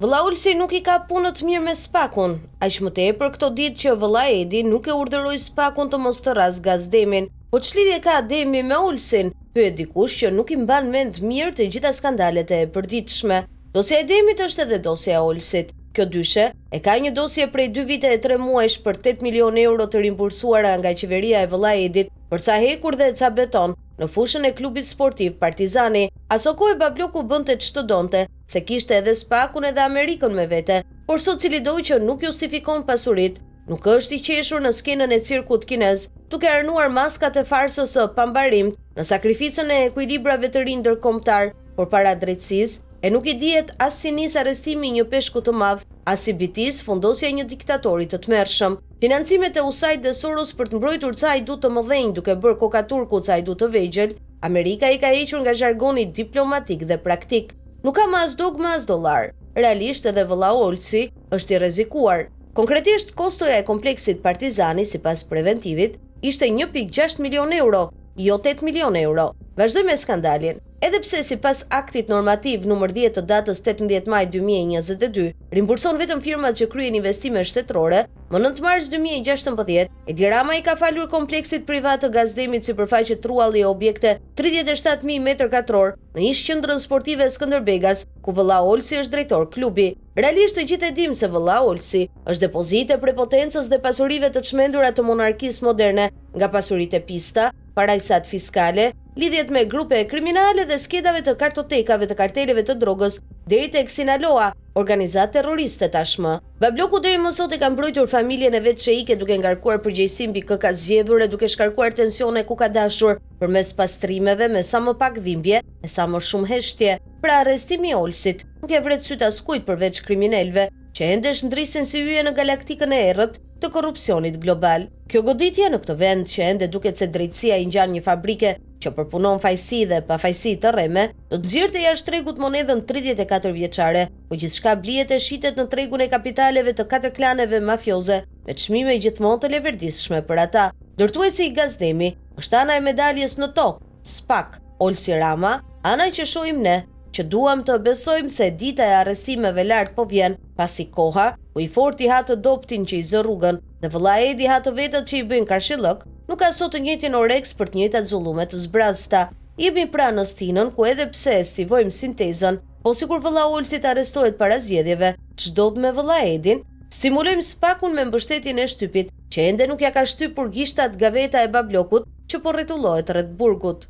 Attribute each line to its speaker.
Speaker 1: Vëlla Olsi nuk i ka punët mirë me Spakun, aq më tepër këto ditë që vëlla Edi nuk e urdhëroi Spakun të mos të razgaz Demin. Po ç'lidhje ka Demi me Olsin? Pyet dikush që nuk i mban mend mirë të gjitha skandalet e përditshme. Dosja e Demit është edhe dosja e Olsit. Kjo dyshe e ka një dosje prej 2 vite e 3 muajsh për 8 milion euro të rimbursuara nga qeveria e vëlla Edit për ca hekur dhe ca beton në fushën e klubit sportiv Partizani. Aso kohë Babloku bënte ç'të donte, se kishte edhe Spakun edhe Amerikën me vete, por sot cili doj që nuk justifikon pasurit, nuk është i qeshur në skenën e cirkut kinez, duke arnuar maskat e farsës së pambarimt në sakrificën e ekuilibrave të rinj ndërkombëtar, por para drejtësisë, e nuk i dihet as si nis arrestimi një peshku të madh, as si bitis fundosja një diktatori të tmerrshëm. Financimet e USAID dhe Soros për të mbrojtur ca idut të mëdhenj duke bërë kokaturku ca idut të vegjël, Amerika i ka hequr nga zhargoni diplomatik dhe praktik. Nuk ka as dogma as dollar. Realisht edhe vëlla Olsi është i rrezikuar. Konkretisht kostoja e kompleksit Partizani sipas preventivit ishte 1.6 milion euro, jo 8 milion euro. Vazhdoj me skandalin. Edhe pse sipas aktit normativ numër 10 të datës 18 maj 2022, rimburson vetëm firmat që kryen investime shtetërore, më 9 mars 2016, Edi Rama i ka falur kompleksit privat të Gazdemit sipërfaqe trualli e objekte 37.000 m2 në ish qendrën sportive Skënderbegas, ku vëlla Olsi është drejtor klubi. Realisht të gjithë e dim se vëlla Olsi është depozite prepotencës dhe pasurive të çmendura të monarkisë moderne, nga pasuritë e pista, parajsat fiskale, lidhjet me grupe kriminale dhe sketave të kartotekave të karteleve të drogës, deri tek Sinaloa, organizatë terroriste tashmë. Babloku deri më sot e ka mbrojtur familjen e vet sheike duke ngarkuar përgjegjësi mbi kë ka zgjedhur e duke shkarkuar tensione ku ka dashur, përmes pastrimeve me sa më pak dhimbje e sa më shumë heshtje. Pra arrestimi i Olsit nuk e vret syt askujt përveç kriminalëve që ende ndrisin si hyje në galaktikën e errët të korrupsionit global. Kjo goditje në këtë vend që ende duket se drejtësia i ngjan një fabrike që përpunon fajsi dhe pafajsi të rreme, do të nxjerrte jashtë tregut monedhën 34 vjeçare, ku gjithçka blihet e shitet në tregun e kapitaleve të 4 klaneve mafioze, me çmime gjithmonë të leverdisshme për ata. Ndërtuesi i Gazdemi është ana e medaljes në tokë, Spak, Olsi Rama, ana që shohim ne, që duam të besojmë se dita e arrestimeve lart po vjen, pasi koha ku i forti ha të doptin që i zë rrugën dhe vëlla Edi ha të vetët që i bëjnë karshillok, nuk ka sot të njëjtin oreks për të njëjtat zullume të zbrazta. Jemi pra në stinën ku edhe pse estivojmë sintezën, po sikur vëlla Olsi të arrestohet para zgjedhjeve, ç'dodh me vëlla Edin, stimulojmë Spakun me mbështetjen e shtypit, që ende nuk ja ka shtypur gishtat gaveta e Bablokut që po rretullohet rreth burgut.